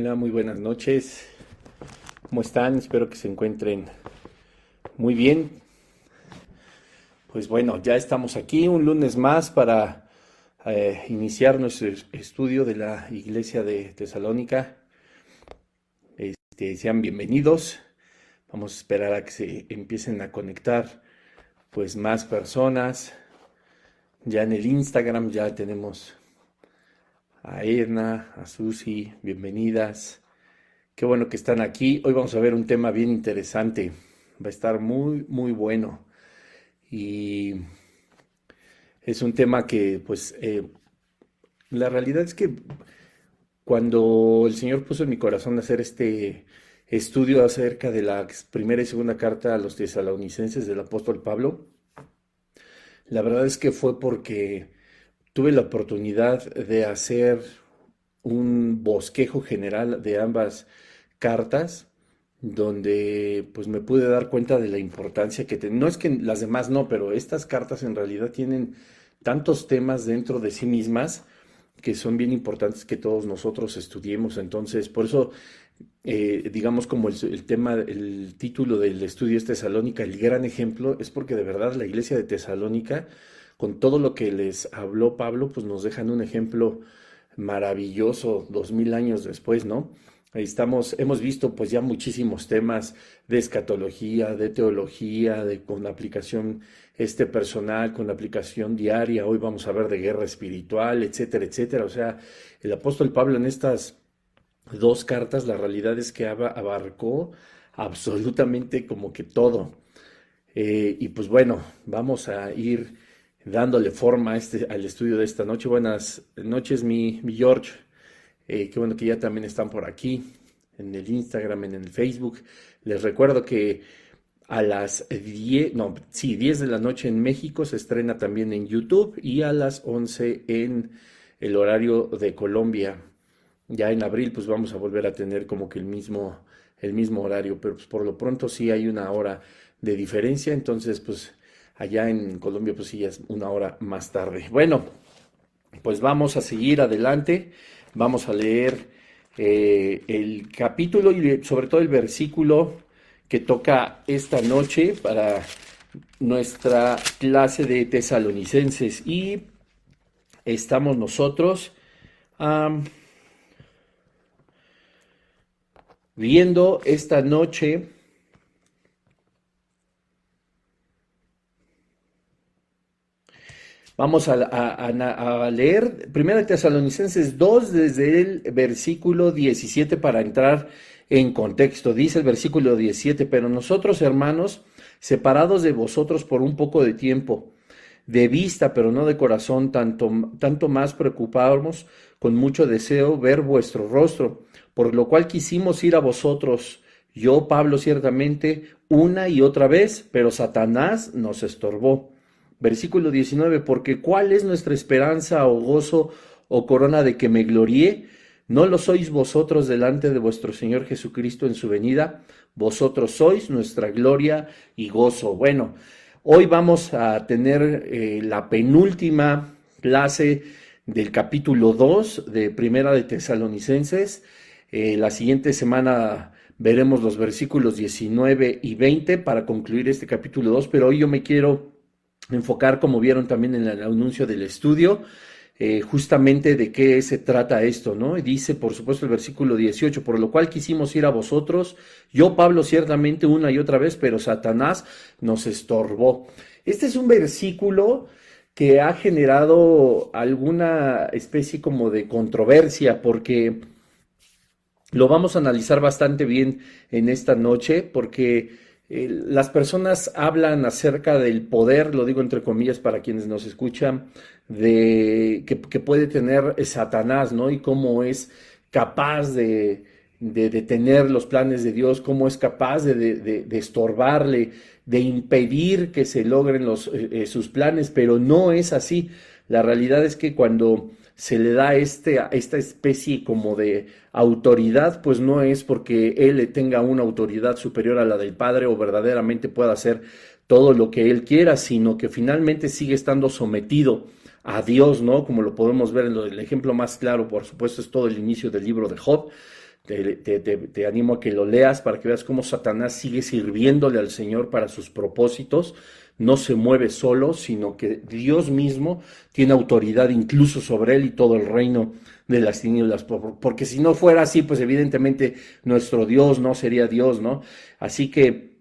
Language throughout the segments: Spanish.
Hola, muy buenas noches. ¿Cómo están? Espero que se encuentren muy bien. Pues bueno, ya estamos aquí un lunes más para iniciar nuestro estudio de la Iglesia de Tesalónica. Sean bienvenidos. Vamos a esperar a que se empiecen a conectar pues más personas. Ya en el Instagram ya tenemos a Edna, a Susi, bienvenidas. Qué bueno que están aquí. Hoy vamos a ver un tema bien interesante. Va a estar muy bueno. Y es un tema que, pues, la realidad es que cuando el Señor puso en mi corazón hacer este estudio acerca de la primera y segunda carta a los tesalonicenses del apóstol Pablo, la verdad es que fue porque tuve la oportunidad de hacer un bosquejo general de ambas cartas, donde pues me pude dar cuenta de la importancia que no es que las demás no, pero estas cartas en realidad tienen tantos temas dentro de sí mismas que son bien importantes que todos nosotros estudiemos. Entonces, por eso, digamos como el tema, el título del estudio es Tesalónica, el gran ejemplo, es porque de verdad la iglesia de Tesalónica, con todo lo que les habló Pablo, pues nos dejan un ejemplo maravilloso 2000 años después, ¿no? Ahí estamos, hemos visto pues ya muchísimos temas de escatología, de teología, con la aplicación personal, con la aplicación diaria. Hoy vamos a ver de guerra espiritual, etcétera, etcétera. O sea, el apóstol Pablo en estas dos cartas, la realidad es que abarcó absolutamente como que todo. Y pues bueno, vamos a ir dándole forma a al estudio de esta noche. Buenas noches, mi George. Qué bueno que ya también están por aquí, en el Instagram, en el Facebook. Les recuerdo que a las 10, no, sí, 10 de la noche en México se estrena también en YouTube y a las 11 en el horario de Colombia. Ya en abril pues vamos a volver a tener como que el mismo horario, pero pues por lo pronto sí hay una hora de diferencia, entonces pues allá en Colombia pues sí ya es una hora más tarde. Bueno, pues vamos a seguir adelante, vamos a leer el capítulo y sobre todo el versículo que toca esta noche para nuestra clase de tesalonicenses. Y estamos nosotros um, viendo esta noche vamos a leer 1 Tesalonicenses 2 desde el versículo 17 para entrar en contexto. Dice el versículo 17, pero nosotros, hermanos, separados de vosotros por un poco de tiempo, de vista, pero no de corazón, tanto más preocupamos con mucho deseo ver vuestro rostro, por lo cual quisimos ir a vosotros, yo, Pablo, ciertamente, una y otra vez, pero Satanás nos estorbó. Versículo 19, porque ¿cuál es nuestra esperanza o gozo o corona de que me gloríe? ¿No lo sois vosotros delante de vuestro Señor Jesucristo en su venida? Vosotros sois nuestra gloria y gozo. Bueno, hoy vamos a tener la penúltima clase del capítulo 2 de Primera de Tesalonicenses. La siguiente semana veremos los versículos 19 y 20 para concluir este capítulo 2, pero hoy yo me quiero enfocar, como vieron también en el anuncio del estudio, justamente de qué se trata esto, ¿no? Y dice, por supuesto, el versículo 18, por lo cual quisimos ir a vosotros, yo, Pablo, ciertamente una y otra vez, pero Satanás nos estorbó. Este es un versículo que ha generado alguna especie como de controversia, porque lo vamos a analizar bastante bien en esta noche, porque las personas hablan acerca del poder, lo digo entre comillas para quienes nos escuchan, de que puede tener Satanás, ¿no? Y cómo es capaz de detener los planes de Dios, cómo es capaz de estorbarle, de impedir que se logren sus planes, pero no es así. La realidad es que cuando se le da esta especie como de autoridad, pues no es porque él tenga una autoridad superior a la del Padre o verdaderamente pueda hacer todo lo que él quiera, sino que finalmente sigue estando sometido a Dios, ¿no? Como lo podemos ver en el ejemplo más claro, por supuesto, es todo el inicio del libro de Job, Te animo a que lo leas para que veas cómo Satanás sigue sirviéndole al Señor para sus propósitos. No se mueve solo, sino que Dios mismo tiene autoridad incluso sobre él y todo el reino de las tinieblas. Porque si no fuera así, pues evidentemente nuestro Dios no sería Dios, ¿no? Así que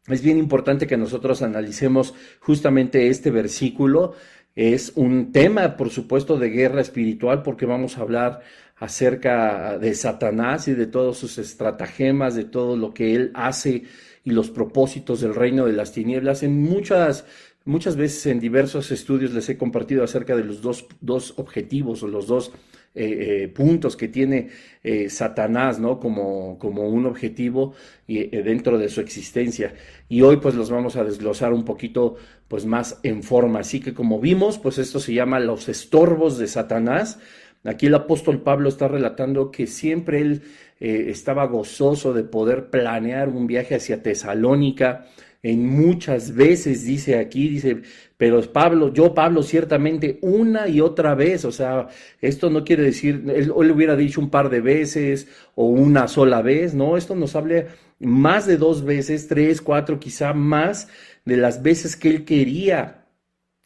es bien importante que nosotros analicemos justamente este versículo. Es un tema, por supuesto, de guerra espiritual, porque vamos a hablar acerca de Satanás y de todos sus estratagemas, de todo lo que él hace y los propósitos del reino de las tinieblas. En muchas veces en diversos estudios les he compartido acerca de los dos objetivos o los dos puntos que tiene Satanás, ¿no? Como un objetivo dentro de su existencia. Y hoy pues los vamos a desglosar un poquito pues más en forma. Así que como vimos, pues esto se llama los estorbos de Satanás. Aquí el apóstol Pablo está relatando que siempre él estaba gozoso de poder planear un viaje hacia Tesalónica. En muchas veces dice, pero Pablo, ciertamente una y otra vez, o sea, esto no quiere decir, él hubiera dicho un par de veces o una sola vez, no, esto nos habla más de 2 veces, 3, 4, quizá más de las veces que él quería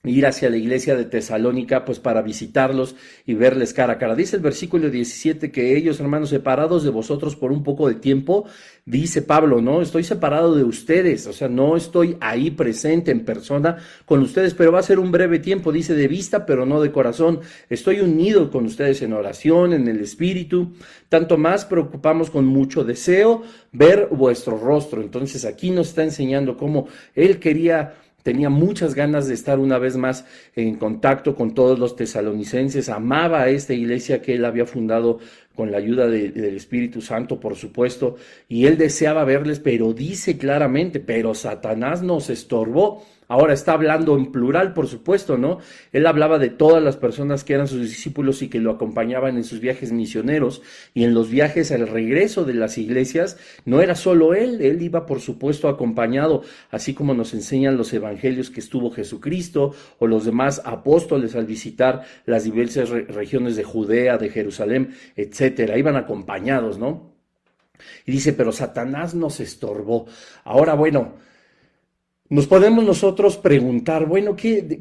ir hacia la iglesia de Tesalónica, pues para visitarlos y verles cara a cara. Dice el versículo 17 que ellos, hermanos, separados de vosotros por un poco de tiempo, dice Pablo, no, estoy separado de ustedes, o sea, no estoy ahí presente en persona con ustedes, pero va a ser un breve tiempo, dice, de vista, pero no de corazón. Estoy unido con ustedes en oración, en el espíritu, tanto más preocupamos con mucho deseo ver vuestro rostro. Entonces aquí nos está enseñando cómo él tenía muchas ganas de estar una vez más en contacto con todos los tesalonicenses, amaba a esta iglesia que él había fundado con la ayuda del Espíritu Santo, por supuesto, y él deseaba verles, pero dice claramente, pero Satanás nos estorbó. Ahora está hablando en plural, por supuesto, ¿no? Él hablaba de todas las personas que eran sus discípulos y que lo acompañaban en sus viajes misioneros y en los viajes al regreso de las iglesias. No era solo él iba, por supuesto, acompañado, así como nos enseñan los evangelios que estuvo Jesucristo o los demás apóstoles al visitar las diversas regiones de Judea, de Jerusalén, etcétera. Iban acompañados, ¿no? Y dice, pero Satanás nos estorbó. Ahora, bueno, nos podemos nosotros preguntar, bueno, ¿qué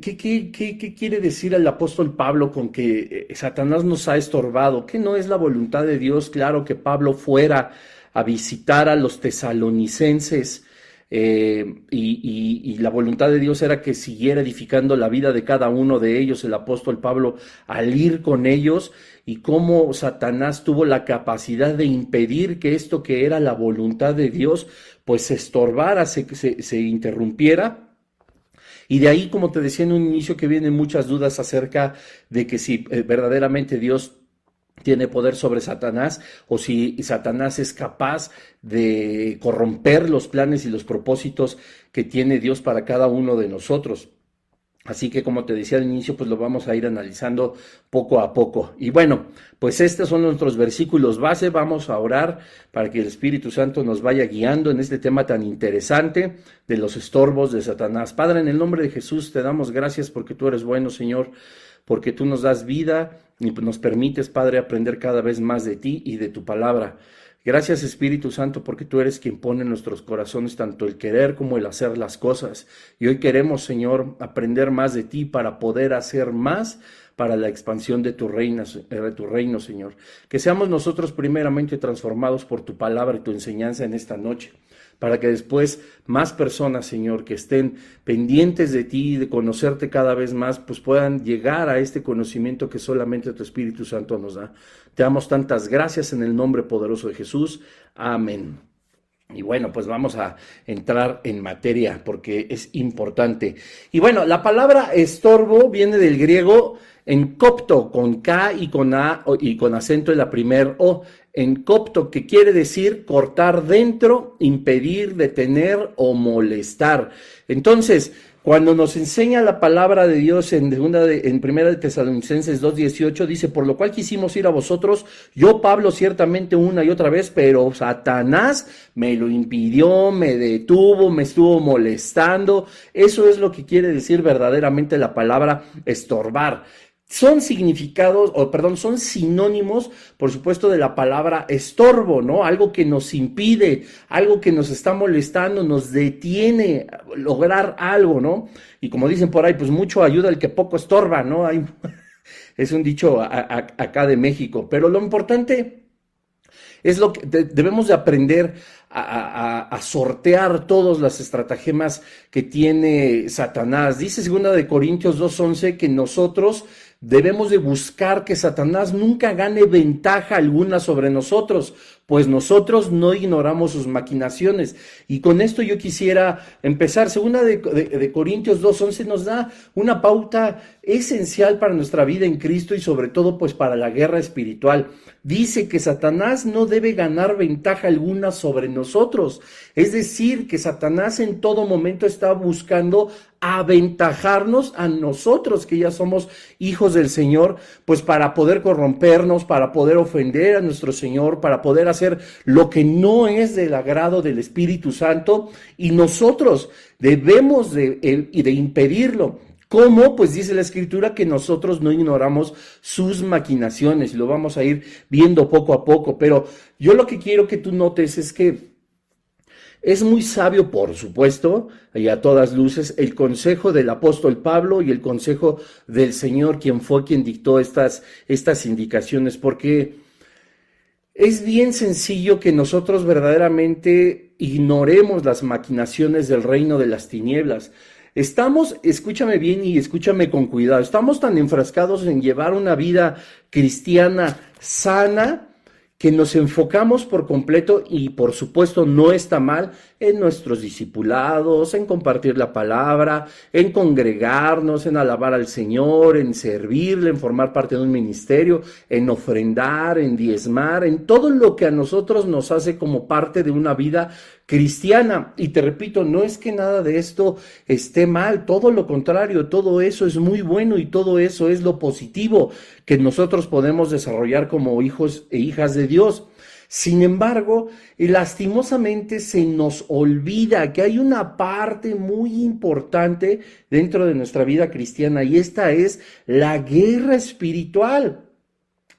quiere decir el apóstol Pablo con que Satanás nos ha estorbado? ¿Qué no es la voluntad de Dios? Claro, que Pablo fuera a visitar a los tesalonicenses y la voluntad de Dios era que siguiera edificando la vida de cada uno de ellos, el apóstol Pablo, al ir con ellos, y cómo Satanás tuvo la capacidad de impedir que esto que era la voluntad de Dios pues se estorbara, se interrumpiera. Y de ahí, como te decía en un inicio, que vienen muchas dudas acerca de que si verdaderamente Dios tiene poder sobre Satanás o si Satanás es capaz de corromper los planes y los propósitos que tiene Dios para cada uno de nosotros. Así que, como te decía al inicio, pues lo vamos a ir analizando poco a poco. Y bueno, pues estos son nuestros versículos base. Vamos a orar para que el Espíritu Santo nos vaya guiando en este tema tan interesante de los estorbos de Satanás. Padre, en el nombre de Jesús te damos gracias porque tú eres bueno, Señor, porque tú nos das vida y nos permites, Padre, aprender cada vez más de ti y de tu palabra. Gracias, Espíritu Santo, porque tú eres quien pone en nuestros corazones tanto el querer como el hacer las cosas. Y hoy queremos, Señor, aprender más de ti para poder hacer más para la expansión de tu reino, Señor. Que seamos nosotros primeramente transformados por tu palabra y tu enseñanza en esta noche, para que después más personas, Señor, que estén pendientes de ti y de conocerte cada vez más, pues puedan llegar a este conocimiento que solamente tu Espíritu Santo nos da. Te damos tantas gracias en el nombre poderoso de Jesús. Amén. Y bueno, pues vamos a entrar en materia porque es importante. Y bueno, la palabra estorbo viene del griego en copto, con K y con A y con acento en la primer O. En copto, que quiere decir cortar dentro, impedir, detener o molestar. Entonces, cuando nos enseña la palabra de Dios en Primera de Tesalonicenses 2:18, dice, por lo cual quisimos ir a vosotros, yo Pablo ciertamente una y otra vez, pero Satanás me lo impidió, me detuvo, me estuvo molestando. Eso es lo que quiere decir verdaderamente la palabra estorbar. son significados, o perdón, son sinónimos, por supuesto, de la palabra estorbo, ¿no? Algo que nos impide, algo que nos está molestando, nos detiene lograr algo, ¿no? Y como dicen por ahí, pues mucho ayuda el que poco estorba, ¿no? Es un dicho acá de México, pero lo importante es lo que debemos de aprender a sortear todas las estratagemas que tiene Satanás. Dice 2 Corintios 2:11 que nosotros debemos de buscar que Satanás nunca gane ventaja alguna sobre nosotros, pues nosotros no ignoramos sus maquinaciones. Y con esto yo quisiera empezar. 2 Corintios 2:11 nos da una pauta esencial para nuestra vida en Cristo y sobre todo pues para la guerra espiritual. Dice que Satanás no debe ganar ventaja alguna sobre nosotros. Es decir, que Satanás en todo momento está buscando aventajarnos a nosotros, que ya somos hijos del Señor, pues para poder corrompernos, para poder ofender a nuestro Señor, para poder hacer lo que no es del agrado del Espíritu Santo, y nosotros debemos de impedirlo. ¿Cómo? Pues dice la Escritura que nosotros no ignoramos sus maquinaciones, y lo vamos a ir viendo poco a poco, pero yo lo que quiero que tú notes es que es muy sabio, por supuesto, y a todas luces, el consejo del apóstol Pablo y el consejo del Señor, quien fue quien dictó estas indicaciones, porque es bien sencillo que nosotros verdaderamente ignoremos las maquinaciones del reino de las tinieblas. Escúchame bien y escúchame con cuidado, estamos tan enfrascados en llevar una vida cristiana sana, que nos enfocamos por completo, y por supuesto no está mal, en nuestros discipulados, en compartir la palabra, en congregarnos, en alabar al Señor, en servirle, en formar parte de un ministerio, en ofrendar, en diezmar, en todo lo que a nosotros nos hace como parte de una vida cristiana. Y te repito, no es que nada de esto esté mal, todo lo contrario, todo eso es muy bueno y todo eso es lo positivo que nosotros podemos desarrollar como hijos e hijas de Dios. Sin embargo, lastimosamente se nos olvida que hay una parte muy importante dentro de nuestra vida cristiana, y esta es la guerra espiritual.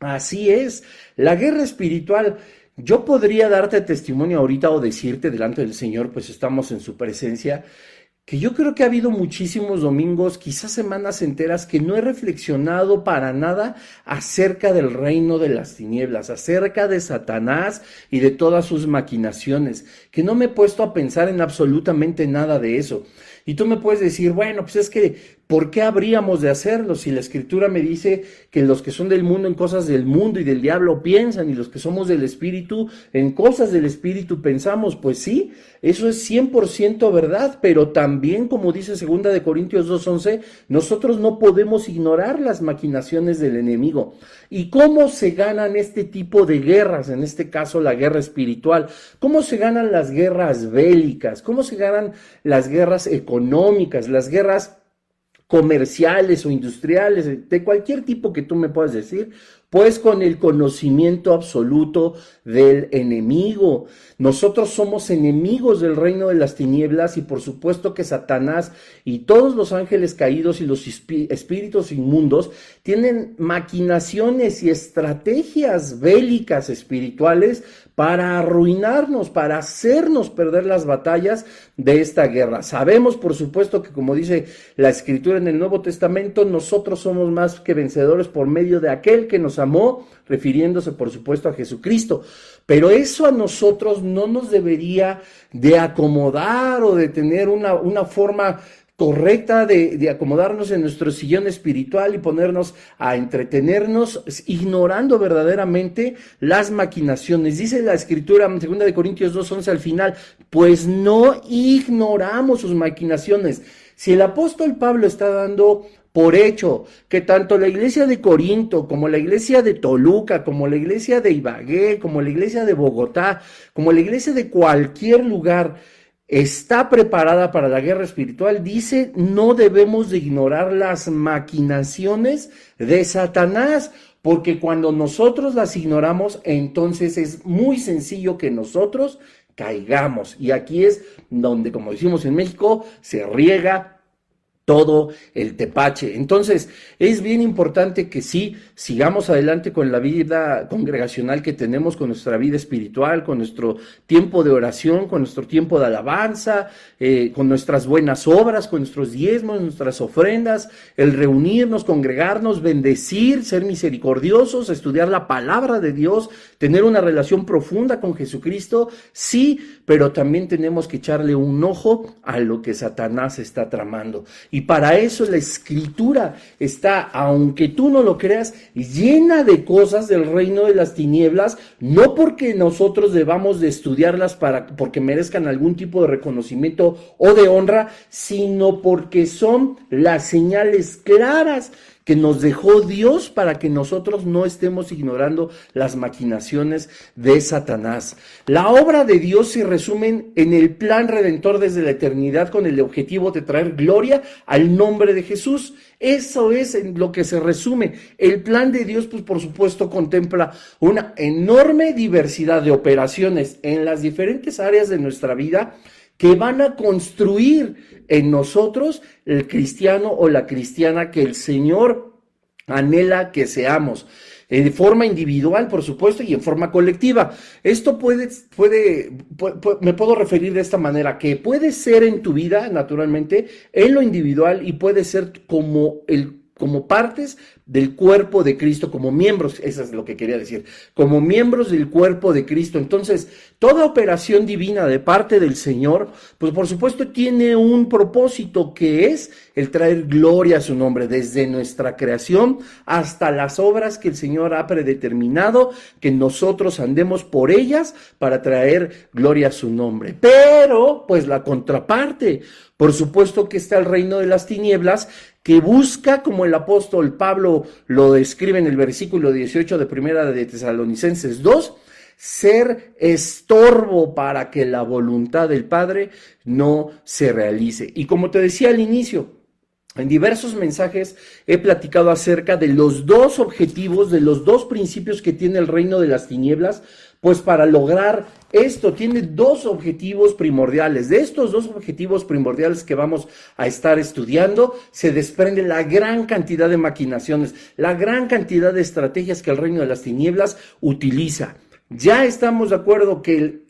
Así es, la guerra espiritual. Yo podría darte testimonio ahorita o decirte delante del Señor, pues estamos en su presencia, que yo creo que ha habido muchísimos domingos, quizás semanas enteras, que no he reflexionado para nada acerca del reino de las tinieblas, acerca de Satanás y de todas sus maquinaciones, que no me he puesto a pensar en absolutamente nada de eso. Y tú me puedes decir, bueno, pues es que, ¿por qué habríamos de hacerlo? Si la Escritura me dice que los que son del mundo en cosas del mundo y del diablo piensan, y los que somos del Espíritu en cosas del Espíritu pensamos. Pues sí, eso es 100% verdad, pero también, como dice 2 Corintios 2:11, nosotros no podemos ignorar las maquinaciones del enemigo. ¿Y cómo se ganan este tipo de guerras? En este caso, la guerra espiritual. ¿Cómo se ganan las guerras bélicas? ¿Cómo se ganan las guerras económicas, las guerras comerciales o industriales, de cualquier tipo que tú me puedas decir? Pues con el conocimiento absoluto del enemigo. Nosotros somos enemigos del reino de las tinieblas, y por supuesto que Satanás y todos los ángeles caídos y los espíritus inmundos tienen maquinaciones y estrategias bélicas espirituales para arruinarnos, para hacernos perder las batallas de esta guerra. Sabemos, por supuesto, que como dice la Escritura en el Nuevo Testamento, nosotros somos más que vencedores por medio de aquel que nos amó, refiriéndose, por supuesto, a Jesucristo. Pero eso a nosotros no nos debería de acomodar o de tener una forma correcta de acomodarnos en nuestro sillón espiritual y ponernos a entretenernos ignorando verdaderamente las maquinaciones. Dice la Escritura en 2 Corintios 2:11 al final, pues no ignoramos sus maquinaciones. Si el apóstol Pablo está dando por hecho que tanto la iglesia de Corinto, como la iglesia de Toluca, como la iglesia de Ibagué, como la iglesia de Bogotá, como la iglesia de cualquier lugar está preparada para la guerra espiritual, dice, no debemos de ignorar las maquinaciones de Satanás, porque cuando nosotros las ignoramos, entonces es muy sencillo que nosotros caigamos. Y aquí es donde, como decimos en México, se riega todo el tepache. Entonces, es bien importante que sí sigamos adelante con la vida congregacional que tenemos, con nuestra vida espiritual, con nuestro tiempo de oración, con nuestro tiempo de alabanza, con nuestras buenas obras, con nuestros diezmos, nuestras ofrendas, el reunirnos, congregarnos, bendecir, ser misericordiosos, estudiar la palabra de Dios, tener una relación profunda con Jesucristo, sí, pero también tenemos que echarle un ojo a lo que Satanás está tramando. Y para eso la Escritura está, aunque tú no lo creas, llena de cosas del reino de las tinieblas, no porque nosotros debamos de estudiarlas porque merezcan algún tipo de reconocimiento o de honra, sino porque son las señales claras que nos dejó Dios para que nosotros no estemos ignorando las maquinaciones de Satanás. La obra de Dios se resume en el plan redentor desde la eternidad con el objetivo de traer gloria al nombre de Jesús. Eso es en lo que se resume. El plan de Dios, pues por supuesto, contempla una enorme diversidad de operaciones en las diferentes áreas de nuestra vida que van a construir en nosotros el cristiano o la cristiana que el Señor anhela que seamos, de forma individual, por supuesto, y en forma colectiva. Esto me puedo referir de esta manera, que puede ser en tu vida, naturalmente, en lo individual, y puede ser como partes del cuerpo de Cristo, como miembros, eso es lo que quería decir, como miembros del cuerpo de Cristo. Entonces, toda operación divina de parte del Señor, pues por supuesto tiene un propósito, que es el traer gloria a su nombre, desde nuestra creación hasta las obras que el Señor ha predeterminado, que nosotros andemos por ellas para traer gloria a su nombre. Pero, pues la contraparte, por supuesto que está el reino de las tinieblas, que busca, como el apóstol Pablo lo describe en el versículo 18 de Primera de Tesalonicenses 2, ser estorbo para que la voluntad del Padre no se realice. Y como te decía al inicio, en diversos mensajes he platicado acerca de los dos objetivos, de los dos principios que tiene el reino de las tinieblas. Pues para lograr esto tiene dos objetivos primordiales. De estos dos objetivos primordiales que vamos a estar estudiando, se desprende la gran cantidad de maquinaciones, la gran cantidad de estrategias que el reino de las tinieblas utiliza. Ya estamos de acuerdo que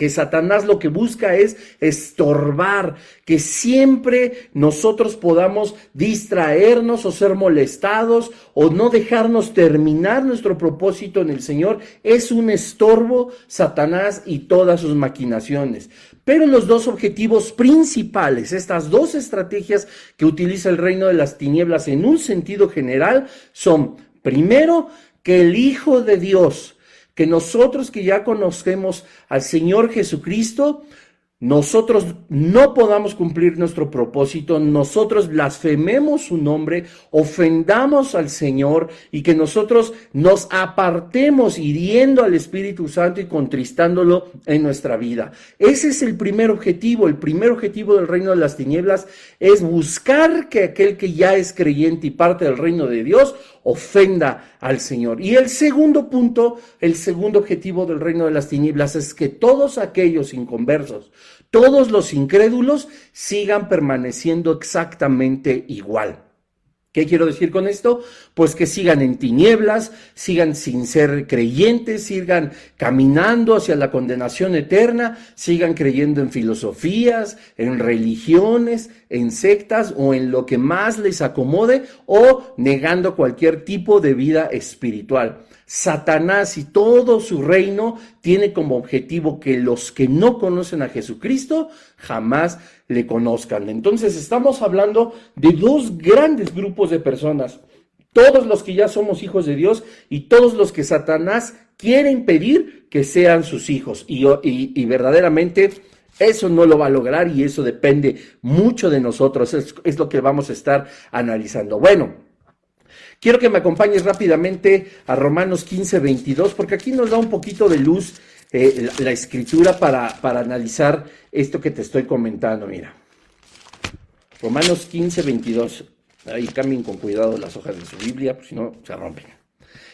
Satanás lo que busca es estorbar, que siempre nosotros podamos distraernos o ser molestados o no dejarnos terminar nuestro propósito en el Señor. Es un estorbo Satanás y todas sus maquinaciones. Pero los dos objetivos principales, estas dos estrategias que utiliza el reino de las tinieblas en un sentido general, son, primero, que el Hijo de Dios, que nosotros que ya conocemos al Señor Jesucristo, nosotros no podamos cumplir nuestro propósito, nosotros blasfememos su nombre, ofendamos al Señor y que nosotros nos apartemos hiriendo al Espíritu Santo y contristándolo en nuestra vida. Ese es el primer objetivo del reino de las tinieblas es buscar que aquel que ya es creyente y parte del reino de Dios ofenda al Señor. Y el segundo punto, el segundo objetivo del reino de las tinieblas es que todos aquellos inconversos, todos los incrédulos sigan permaneciendo exactamente igual. ¿Qué quiero decir con esto? Pues que sigan en tinieblas, sigan sin ser creyentes, sigan caminando hacia la condenación eterna, sigan creyendo en filosofías, en religiones, en sectas o en lo que más les acomode o negando cualquier tipo de vida espiritual. Satanás y todo su reino tiene como objetivo que los que no conocen a Jesucristo jamás le conozcan. Entonces estamos hablando de dos grandes grupos de personas, todos los que ya somos hijos de Dios y todos los que Satanás quiere impedir que sean sus hijos. Y verdaderamente eso no lo va a lograr y eso depende mucho de nosotros, es lo que vamos a estar analizando. Bueno, quiero que me acompañes rápidamente a Romanos 15:22, porque aquí nos da un poquito de luz la escritura para analizar esto que te estoy comentando. Mira, Romanos 15:22. Ahí cambien con cuidado las hojas de su Biblia, pues si no se rompen.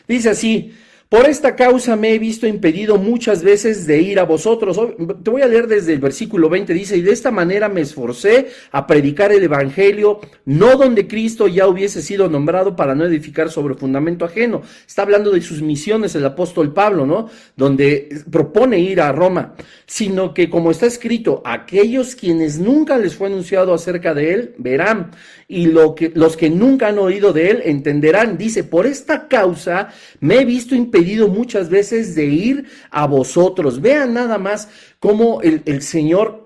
Dice así: por esta causa me he visto impedido muchas veces de ir a vosotros. Te voy a leer desde el versículo 20, dice, y de esta manera me esforcé a predicar el evangelio, no donde Cristo ya hubiese sido nombrado, para no edificar sobre fundamento ajeno. Está hablando de sus misiones el apóstol Pablo, ¿no? Donde propone ir a Roma, sino que, como está escrito, aquellos quienes nunca les fue anunciado acerca de él, verán, y los que nunca han oído de él entenderán. Dice, por esta causa me he visto impedido muchas veces de ir a vosotros. Vean nada más cómo el Señor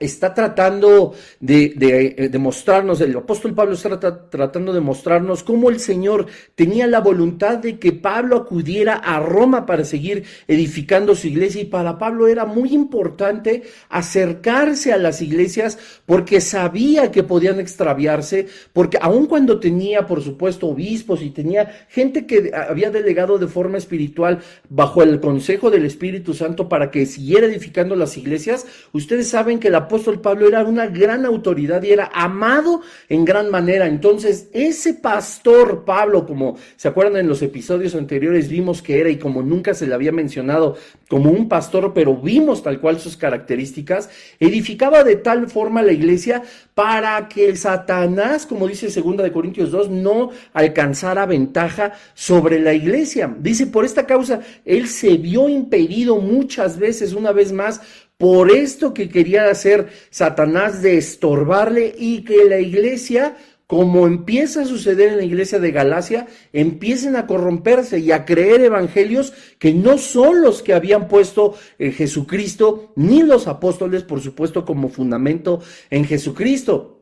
está tratando de mostrarnos, el apóstol Pablo está tratando de mostrarnos cómo el Señor tenía la voluntad de que Pablo acudiera a Roma para seguir edificando su iglesia, y para Pablo era muy importante acercarse a las iglesias porque sabía que podían extraviarse, porque aun cuando tenía, por supuesto, obispos y tenía gente que había delegado de forma espiritual bajo el consejo del Espíritu Santo para que siguiera edificando las iglesias, ustedes saben que el apóstol Pablo era una gran autoridad y era amado en gran manera. Entonces, ese pastor Pablo, como se acuerdan en los episodios anteriores, vimos que era, y como nunca se le había mencionado como un pastor, pero vimos tal cual sus características, edificaba de tal forma la iglesia para que Satanás, como dice 2 Corintios 2, no alcanzara ventaja sobre la iglesia. Dice, por esta causa, él se vio impedido muchas veces, una vez más, por esto que quería hacer Satanás de estorbarle, y que la iglesia, como empieza a suceder en la iglesia de Galacia, empiecen a corromperse y a creer evangelios que no son los que habían puesto Jesucristo, ni los apóstoles, por supuesto, como fundamento en Jesucristo.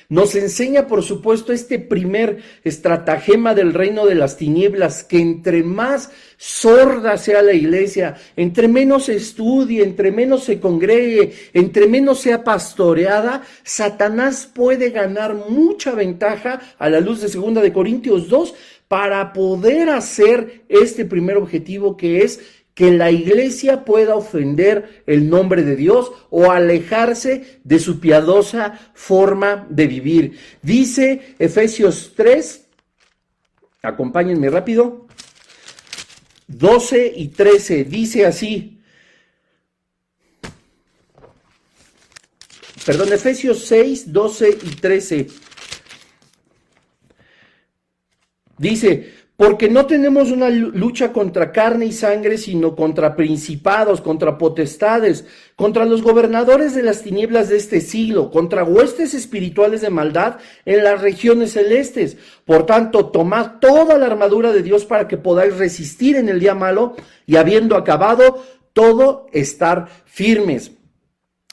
Nos enseña, por supuesto, este primer estratagema del reino de las tinieblas, que entre más sorda sea la iglesia, entre menos se estudie, entre menos se congregue, entre menos sea pastoreada, Satanás puede ganar mucha ventaja a la luz de 2 Corintios 2 para poder hacer este primer objetivo, que es que la iglesia pueda ofender el nombre de Dios o alejarse de su piadosa forma de vivir. Dice Efesios 3, acompáñenme rápido, 12 y 13, dice así, Efesios 6, 12 y 13, dice, porque no tenemos una lucha contra carne y sangre, sino contra principados, contra potestades, contra los gobernadores de las tinieblas de este siglo, contra huestes espirituales de maldad en las regiones celestes. Por tanto, tomad toda la armadura de Dios para que podáis resistir en el día malo, y habiendo acabado todo, estar firmes.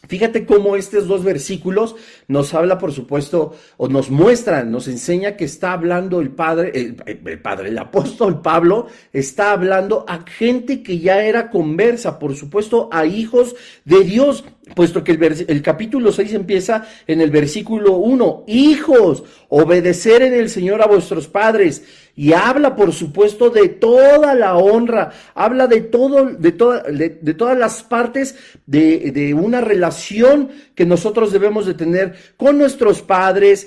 Fíjate cómo estos dos versículos nos habla, por supuesto, o nos muestra, nos enseña que está hablando el apóstol Pablo, está hablando a gente que ya era conversa, por supuesto, a hijos de Dios, puesto que el capítulo 6 empieza en el versículo 1, hijos, obedecer en el Señor a vuestros padres, y habla, por supuesto, de toda la honra, habla de todas las partes de una relación que nosotros debemos de tener con nuestros padres,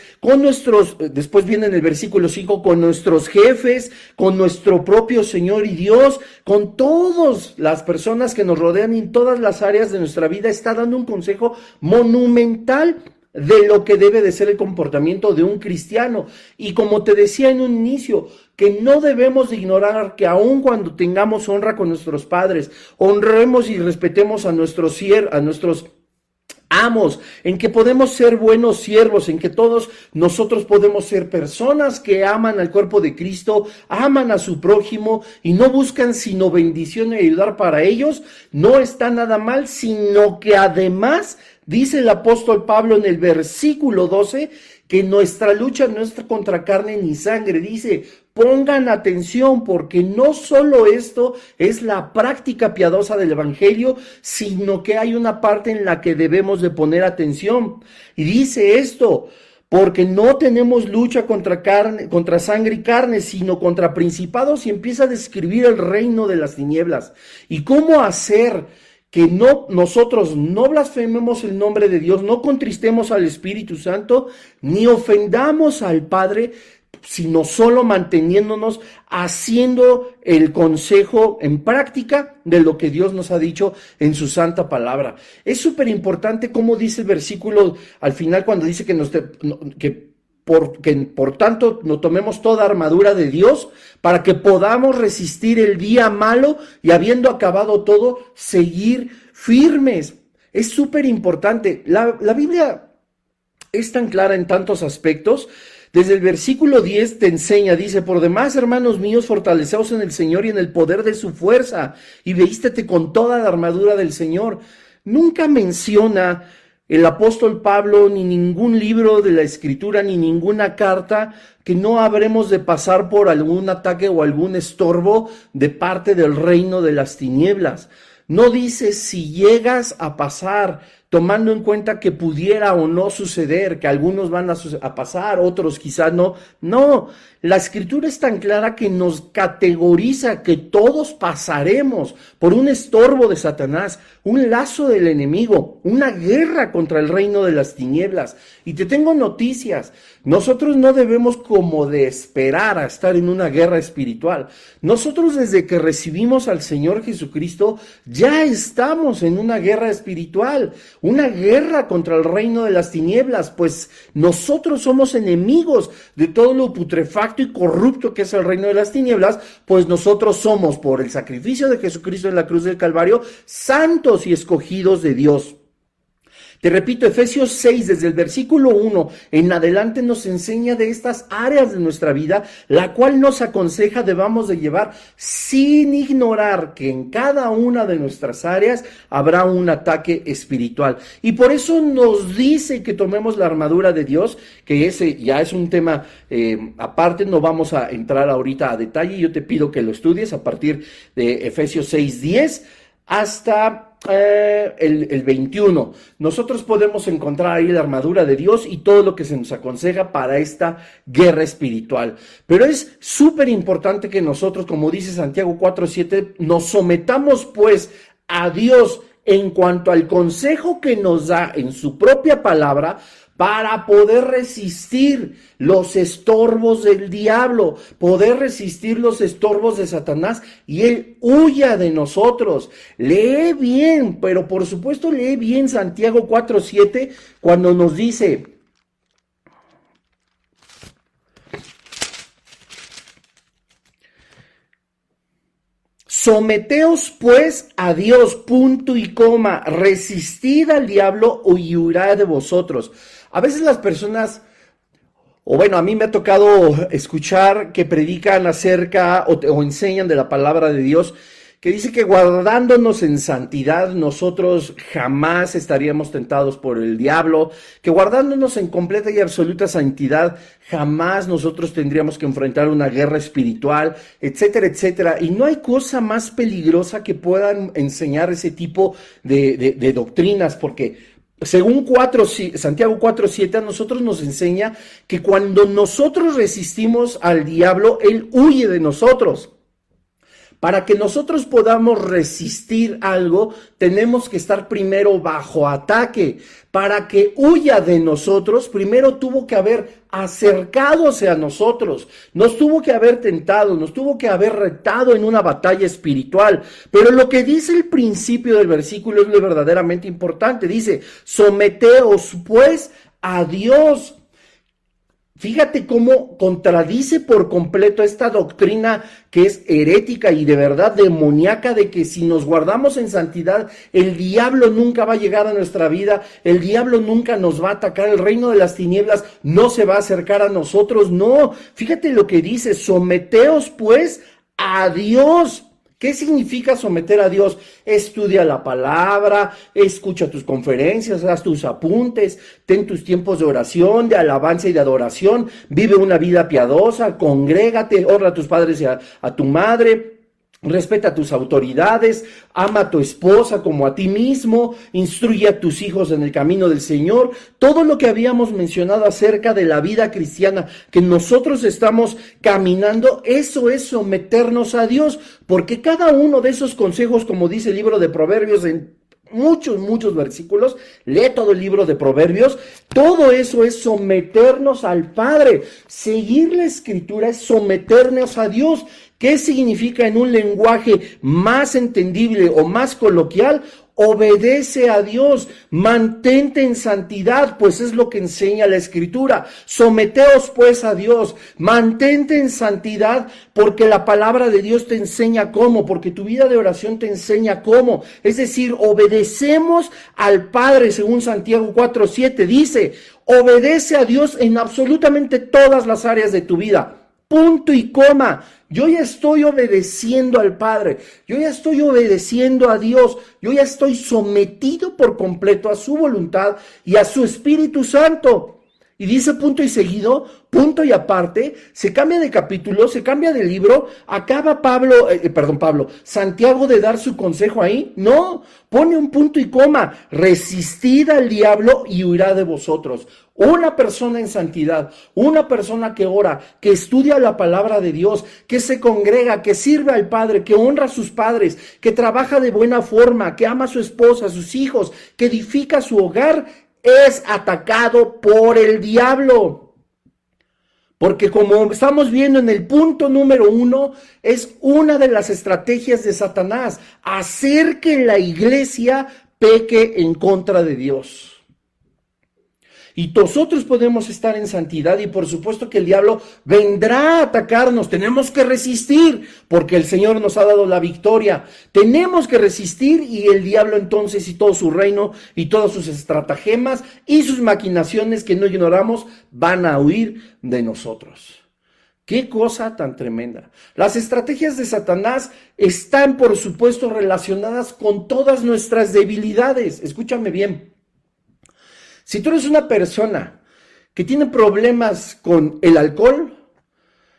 después viene en el versículo 5, con nuestros jefes, con nuestro propio Señor y Dios, con todas las personas que nos rodean y en todas las áreas de nuestra vida. Está dando un consejo monumental de lo que debe de ser el comportamiento de un cristiano. Y como te decía en un inicio, que no debemos de ignorar que aun cuando tengamos honra con nuestros padres, honremos y respetemos a nuestros amos, en que podemos ser buenos siervos, en que todos nosotros podemos ser personas que aman al cuerpo de Cristo, aman a su prójimo y no buscan sino bendición y ayudar para ellos. No está nada mal, sino que además dice el apóstol Pablo en el versículo 12 que nuestra lucha no es contra carne ni sangre. Dice, pongan atención, porque no solo esto es la práctica piadosa del evangelio, sino que hay una parte en la que debemos de poner atención. Y dice esto, porque no tenemos lucha contra sangre y carne, sino contra principados, y empieza a describir el reino de las tinieblas. ¿Y cómo hacer que nosotros no blasfememos el nombre de Dios, no contristemos al Espíritu Santo, ni ofendamos al Padre, sino solo manteniéndonos haciendo el consejo en práctica de lo que Dios nos ha dicho en su santa palabra. Es súper importante como dice el versículo al final cuando dice que por tanto no tomemos toda armadura de Dios para que podamos resistir el día malo y habiendo acabado todo, seguir firmes. Es súper importante. La Biblia es tan clara en tantos aspectos. Desde el versículo 10 te enseña, dice, por demás, hermanos míos, fortaleceos en el Señor y en el poder de su fuerza, y vístete con toda la armadura del Señor. Nunca menciona el apóstol Pablo, ni ningún libro de la Escritura, ni ninguna carta, que no habremos de pasar por algún ataque o algún estorbo de parte del reino de las tinieblas. No dice si llegas a pasar, tomando en cuenta que pudiera o no suceder, que algunos van a pasar, otros quizás no. No, la Escritura es tan clara que nos categoriza que todos pasaremos por un estorbo de Satanás, un lazo del enemigo, una guerra contra el reino de las tinieblas. Y te tengo noticias, nosotros no debemos como de esperar a estar en una guerra espiritual. Nosotros desde que recibimos al Señor Jesucristo ya estamos en una guerra espiritual, una guerra contra el reino de las tinieblas, pues nosotros somos enemigos de todo lo putrefacto y corrupto que es el reino de las tinieblas, pues nosotros somos por el sacrificio de Jesucristo en la cruz del Calvario, santos y escogidos de Dios. Te repito, Efesios 6, desde el versículo 1 en adelante nos enseña de estas áreas de nuestra vida, la cual nos aconseja debamos de llevar sin ignorar que en cada una de nuestras áreas habrá un ataque espiritual. Y por eso nos dice que tomemos la armadura de Dios, que ese ya es un tema aparte, no vamos a entrar ahorita a detalle, yo te pido que lo estudies a partir de Efesios 6, 10 hasta el 21. Nosotros podemos encontrar ahí la armadura de Dios y todo lo que se nos aconseja para esta guerra espiritual. Pero es súper importante que nosotros, como dice Santiago 4:7, nos sometamos pues a Dios en cuanto al consejo que nos da en su propia palabra, para poder resistir los estorbos del diablo, poder resistir los estorbos de Satanás y él huya de nosotros. Lee bien, pero por supuesto lee bien Santiago 4:7 cuando nos dice: someteos pues a Dios, punto y coma, resistid al diablo y huirá de vosotros. A veces las personas, o bueno, a mí me ha tocado escuchar que predican acerca o enseñan de la palabra de Dios, que dice que guardándonos en santidad nosotros jamás estaríamos tentados por el diablo, que guardándonos en completa y absoluta santidad jamás nosotros tendríamos que enfrentar una guerra espiritual, etcétera, etcétera. Y no hay cosa más peligrosa que puedan enseñar ese tipo de doctrinas, porque según Santiago 4:7 a nosotros nos enseña que cuando nosotros resistimos al diablo, él huye de nosotros. Para que nosotros podamos resistir algo, tenemos que estar primero bajo ataque. Para que huya de nosotros, primero tuvo que haber acercadose a nosotros, nos tuvo que haber tentado, nos tuvo que haber retado en una batalla espiritual. Pero lo que dice el principio del versículo es lo verdaderamente importante. Dice: someteos pues a Dios. Fíjate cómo contradice por completo esta doctrina que es herética y de verdad demoníaca, de que si nos guardamos en santidad, el diablo nunca va a llegar a nuestra vida, el diablo nunca nos va a atacar, el reino de las tinieblas no se va a acercar a nosotros. No, fíjate lo que dice: someteos pues a Dios. ¿Qué significa someter a Dios? Estudia la palabra, escucha tus conferencias, haz tus apuntes, ten tus tiempos de oración, de alabanza y de adoración, vive una vida piadosa, congrégate, honra a tus padres y a tu madre, respeta a tus autoridades, ama a tu esposa como a ti mismo, instruye a tus hijos en el camino del Señor. Todo lo que habíamos mencionado acerca de la vida cristiana que nosotros estamos caminando, eso es someternos a Dios, porque cada uno de esos consejos, como dice el libro de Proverbios en muchos versículos, lee todo el libro de Proverbios, todo eso es someternos al Padre. Seguir la Escritura es someternos a Dios. ¿Qué significa en un lenguaje más entendible o más coloquial? Obedece a Dios, mantente en santidad, pues es lo que enseña la Escritura. Someteos pues a Dios, mantente en santidad, porque la palabra de Dios te enseña cómo, porque tu vida de oración te enseña cómo. Es decir, obedecemos al Padre, según Santiago 4:7 dice, obedece a Dios en absolutamente todas las áreas de tu vida. Punto y coma. Yo ya estoy obedeciendo al Padre, yo ya estoy obedeciendo a Dios, yo ya estoy sometido por completo a su voluntad y a su Espíritu Santo. Y dice punto y seguido, punto y aparte, se cambia de capítulo, se cambia de libro, acaba Santiago de dar su consejo ahí. No, pone un punto y coma, resistid al diablo y huirá de vosotros. Una persona en santidad, una persona que ora, que estudia la palabra de Dios, que se congrega, que sirve al Padre, que honra a sus padres, que trabaja de buena forma, que ama a su esposa, a sus hijos, que edifica su hogar, es atacado por el diablo. Porque como estamos viendo en el punto número 1, es una de las estrategias de Satanás, hacer que la iglesia peque en contra de Dios. Y nosotros podemos estar en santidad y por supuesto que el diablo vendrá a atacarnos. Tenemos que resistir porque el Señor nos ha dado la victoria. Tenemos que resistir y el diablo entonces y todo su reino y todas sus estratagemas y sus maquinaciones que no ignoramos van a huir de nosotros. ¡Qué cosa tan tremenda! Las estrategias de Satanás están por supuesto relacionadas con todas nuestras debilidades. Escúchame bien. Si tú eres una persona que tiene problemas con el alcohol,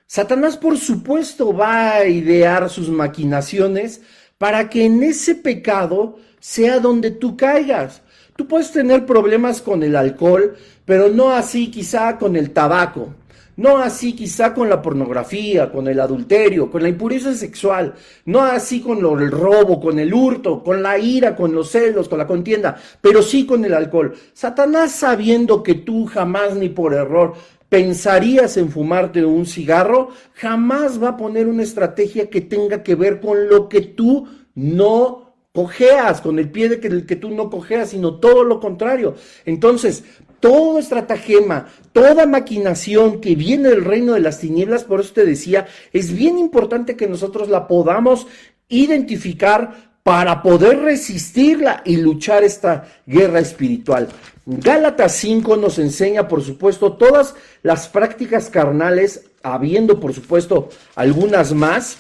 Satanás por supuesto va a idear sus maquinaciones para que en ese pecado sea donde tú caigas. Tú puedes tener problemas con el alcohol, pero no así quizá con el tabaco. No así quizá con la pornografía, con el adulterio, con la impureza sexual, no así con el robo, con el hurto, con la ira, con los celos, con la contienda, pero sí con el alcohol. Satanás, sabiendo que tú jamás ni por error pensarías en fumarte un cigarro, jamás va a poner una estrategia que tenga que ver con lo que tú no cojeas, con el pie de que tú no cojeas, sino todo lo contrario. Entonces, todo estratagema, toda maquinación que viene del reino de las tinieblas, por eso te decía, es bien importante que nosotros la podamos identificar para poder resistirla y luchar esta guerra espiritual. Gálatas 5 nos enseña, por supuesto, todas las prácticas carnales, habiendo, por supuesto, algunas más.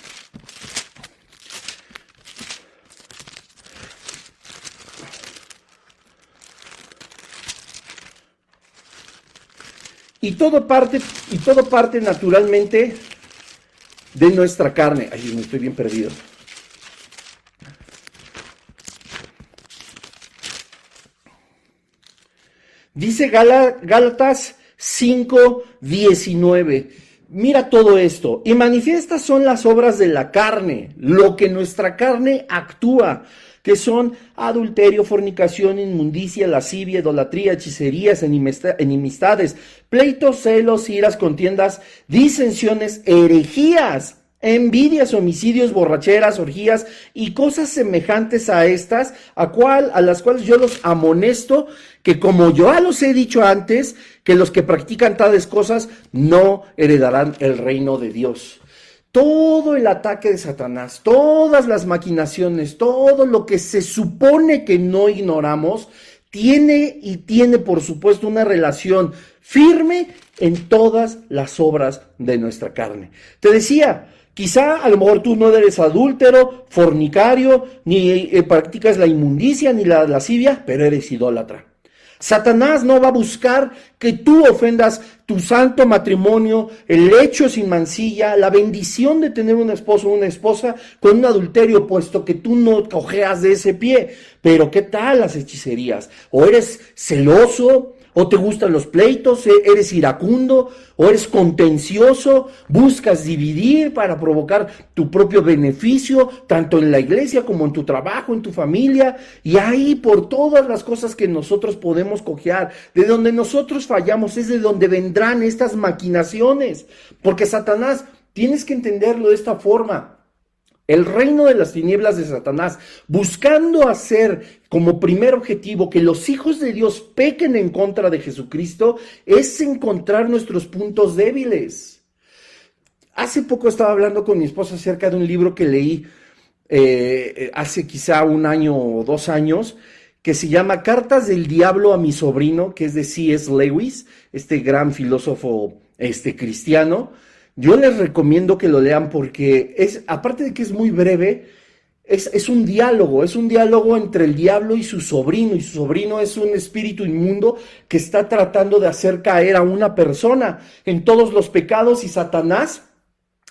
Y todo parte naturalmente de nuestra carne. Ay, me estoy bien perdido. Dice Gálatas 5:19. Mira todo esto. Y manifiestas son las obras de la carne, lo que nuestra carne actúa, que son adulterio, fornicación, inmundicia, lascivia, idolatría, hechicerías, enemistades, pleitos, celos, iras, contiendas, disensiones, herejías, envidias, homicidios, borracheras, orgías y cosas semejantes a estas, a las cuales yo los amonesto, que como yo ya los he dicho antes, que los que practican tales cosas no heredarán el reino de Dios. Todo el ataque de Satanás, todas las maquinaciones, todo lo que se supone que no ignoramos, tiene por supuesto una relación firme en todas las obras de nuestra carne. Te decía, quizá a lo mejor tú no eres adúltero, fornicario, ni practicas la inmundicia ni la lascivia, pero eres idólatra. Satanás no va a buscar que tú ofendas tu santo matrimonio, el hecho sin mancilla, la bendición de tener un esposo o una esposa con un adulterio, puesto que tú no cojeas de ese pie. Pero ¿qué tal las hechicerías? O eres celoso, ¿O te gustan los pleitos? ¿Eres iracundo? ¿O eres contencioso? ¿Buscas dividir para provocar tu propio beneficio, tanto en la iglesia como en tu trabajo, en tu familia? Y ahí, por todas las cosas que nosotros podemos cojear, de donde nosotros fallamos, es de donde vendrán estas maquinaciones. Porque Satanás, tienes que entenderlo de esta forma. El reino de las tinieblas de Satanás, buscando hacer como primer objetivo que los hijos de Dios pequen en contra de Jesucristo, es encontrar nuestros puntos débiles. Hace poco estaba hablando con mi esposa acerca de un libro que leí hace quizá 1 año o 2 años, que se llama Cartas del Diablo a mi sobrino, que es de C.S. Lewis, este gran filósofo cristiano. Yo les recomiendo que lo lean porque aparte de que es muy breve, es un diálogo entre el diablo y su sobrino es un espíritu inmundo que está tratando de hacer caer a una persona en todos los pecados, y Satanás,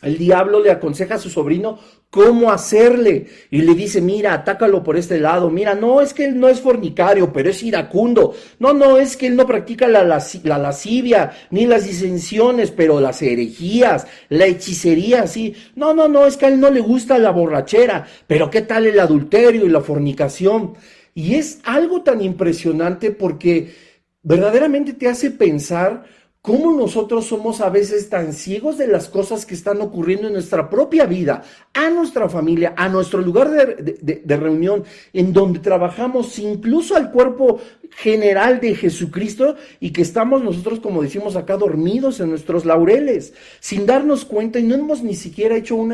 el diablo, le aconseja a su sobrino cómo hacerle, y le dice: mira, atácalo por este lado, mira, no, es que él no es fornicario, pero es iracundo, no, es que él no practica la lascivia, ni las disensiones, pero las herejías, la hechicería, sí, no, es que a él no le gusta la borrachera, pero ¿qué tal el adulterio y la fornicación? Y es algo tan impresionante porque verdaderamente te hace pensar cómo nosotros somos a veces tan ciegos de las cosas que están ocurriendo en nuestra propia vida, a nuestra familia, a nuestro lugar de reunión, en donde trabajamos, incluso al cuerpo general de Jesucristo, y que estamos nosotros, como decimos acá, dormidos en nuestros laureles, sin darnos cuenta, y no hemos ni siquiera hecho un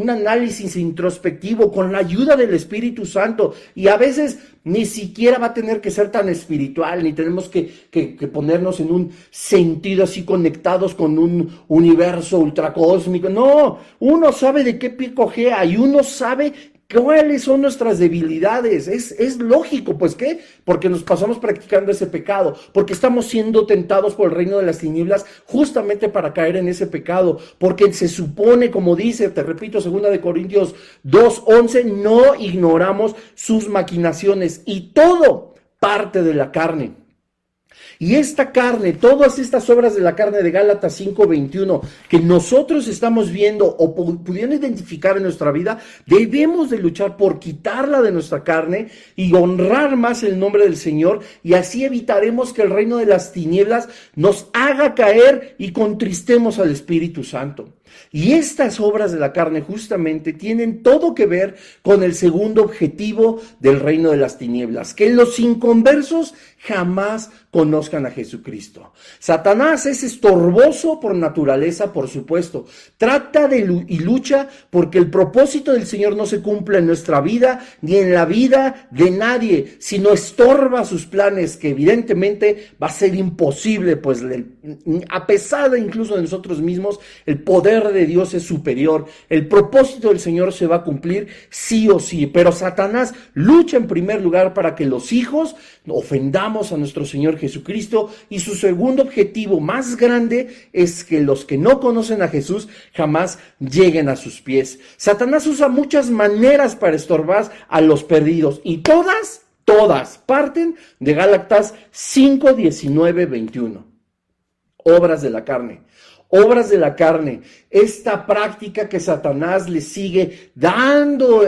análisis introspectivo con la ayuda del Espíritu Santo, y a veces ni siquiera va a tener que ser tan espiritual, ni tenemos que ponernos en un sentido así conectados con un universo ultracósmico. No, uno sabe de qué pie cojea y uno sabe cuáles son nuestras debilidades. Es lógico, pues, ¿qué? Porque nos pasamos practicando ese pecado, porque estamos siendo tentados por el reino de las tinieblas justamente para caer en ese pecado, porque se supone, como dice, te repito, 2 Corintios 2:11, no ignoramos sus maquinaciones, y todo parte de la carne. Y esta carne, todas estas obras de la carne de Gálatas 5:21 que nosotros estamos viendo o pudiendo identificar en nuestra vida, debemos de luchar por quitarla de nuestra carne y honrar más el nombre del Señor, y así evitaremos que el reino de las tinieblas nos haga caer y contristemos al Espíritu Santo. Y estas obras de la carne justamente tienen todo que ver con el segundo objetivo del reino de las tinieblas, que los inconversos jamás conozcan a Jesucristo. Satanás es estorboso por naturaleza, por supuesto. Trata y lucha porque el propósito del Señor no se cumpla en nuestra vida ni en la vida de nadie, sino estorba sus planes, que evidentemente va a ser imposible, pues a pesar de incluso de nosotros mismos, el poder de Dios es superior. El propósito del Señor se va a cumplir sí o sí, pero Satanás lucha en primer lugar para que los hijos ofendamos a nuestro Señor Jesucristo, y su segundo objetivo más grande es que los que no conocen a Jesús jamás lleguen a sus pies. Satanás usa muchas maneras para estorbar a los perdidos, y todas parten de Gálatas 5:19-21. Obras de la carne. Obras de la carne, esta práctica que Satanás le sigue dando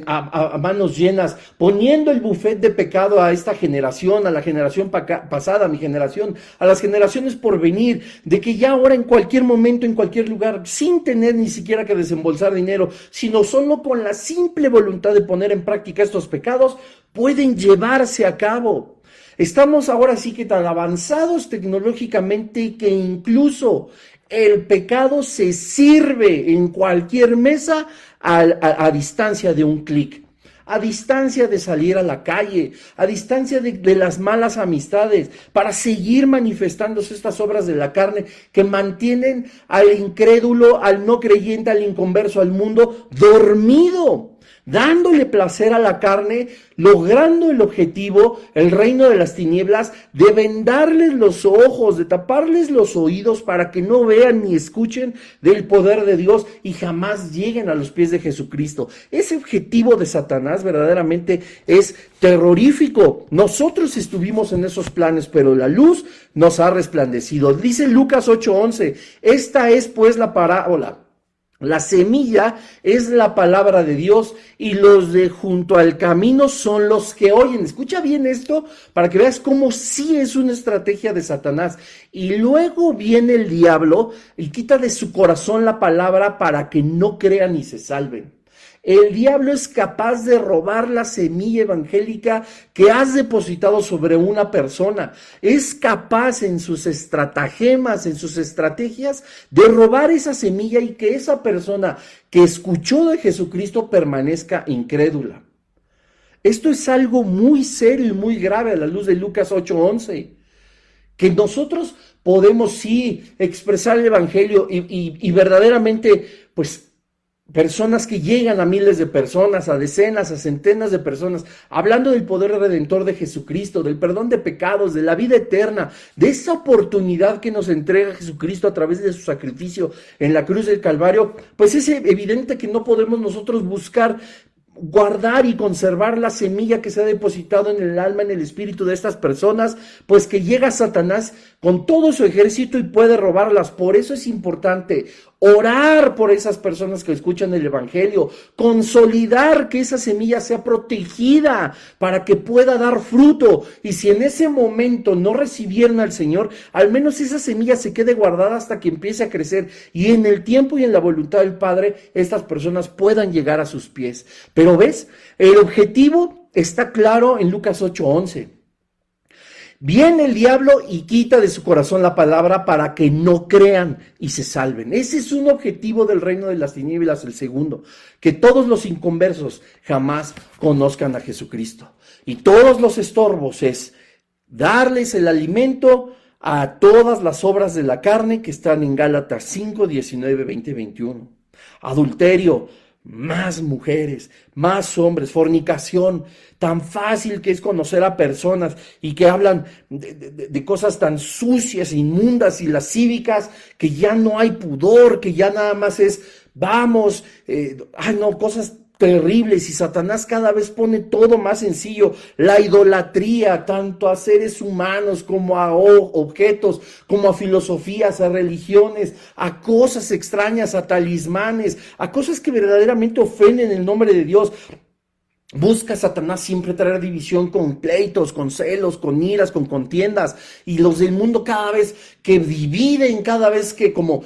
a manos llenas, poniendo el buffet de pecado a esta generación, a la generación pasada, a mi generación, a las generaciones por venir, de que ya ahora en cualquier momento, en cualquier lugar, sin tener ni siquiera que desembolsar dinero, sino solo con la simple voluntad de poner en práctica estos pecados, pueden llevarse a cabo. Estamos ahora sí que tan avanzados tecnológicamente que incluso el pecado se sirve en cualquier mesa a distancia de un clic, a distancia de salir a la calle, a distancia de las malas amistades, para seguir manifestándose estas obras de la carne que mantienen al incrédulo, al no creyente, al inconverso, al mundo dormido dándole placer a la carne, logrando el objetivo, el reino de las tinieblas, de vendarles los ojos, de taparles los oídos para que no vean ni escuchen del poder de Dios y jamás lleguen a los pies de Jesucristo. Ese objetivo de Satanás verdaderamente es terrorífico. Nosotros estuvimos en esos planes, pero la luz nos ha resplandecido. Dice Lucas 8:11, esta es pues la parábola. La semilla es la palabra de Dios y los de junto al camino son los que oyen. Escucha bien esto para que veas cómo sí es una estrategia de Satanás. Y luego viene el diablo y quita de su corazón la palabra para que no crean y se salven. El diablo es capaz de robar la semilla evangélica que has depositado sobre una persona. Es capaz en sus estratagemas, en sus estrategias, de robar esa semilla y que esa persona que escuchó de Jesucristo permanezca incrédula. Esto es algo muy serio y muy grave a la luz de Lucas 8:11. Que nosotros podemos sí expresar el evangelio y verdaderamente, pues, personas que llegan a miles de personas, a decenas, a centenas de personas, hablando del poder redentor de Jesucristo, del perdón de pecados, de la vida eterna, de esa oportunidad que nos entrega Jesucristo a través de su sacrificio en la cruz del Calvario, pues es evidente que no podemos nosotros buscar guardar y conservar la semilla que se ha depositado en el alma, en el espíritu de estas personas, pues que llega Satanás con todo su ejército y puede robarlas. Por eso es importante orar por esas personas que escuchan el evangelio, consolidar que esa semilla sea protegida para que pueda dar fruto, y si en ese momento no recibieron al Señor, al menos esa semilla se quede guardada hasta que empiece a crecer, y en el tiempo y en la voluntad del Padre, estas personas puedan llegar a sus pies. Pero ves, el objetivo está claro en Lucas 8:11. Viene el diablo y quita de su corazón la palabra para que no crean y se salven. Ese es un objetivo del reino de las tinieblas, el segundo. Que todos los inconversos jamás conozcan a Jesucristo. Y todos los estorbos es darles el alimento a todas las obras de la carne que están en Gálatas 5, 19, 20, 21. Adulterio, más mujeres, más hombres, fornicación, tan fácil que es conocer a personas y que hablan de cosas tan sucias, inmundas y lascívicas, que ya no hay pudor, que ya nada más es, vamos, cosas terribles, y Satanás cada vez pone todo más sencillo. La idolatría, tanto a seres humanos como a objetos, como a filosofías, a religiones, a cosas extrañas, a talismanes, a cosas que verdaderamente ofenden el nombre de Dios. Busca Satanás siempre traer división con pleitos, con celos, con iras, con contiendas, y los del mundo cada vez que dividen, cada vez que como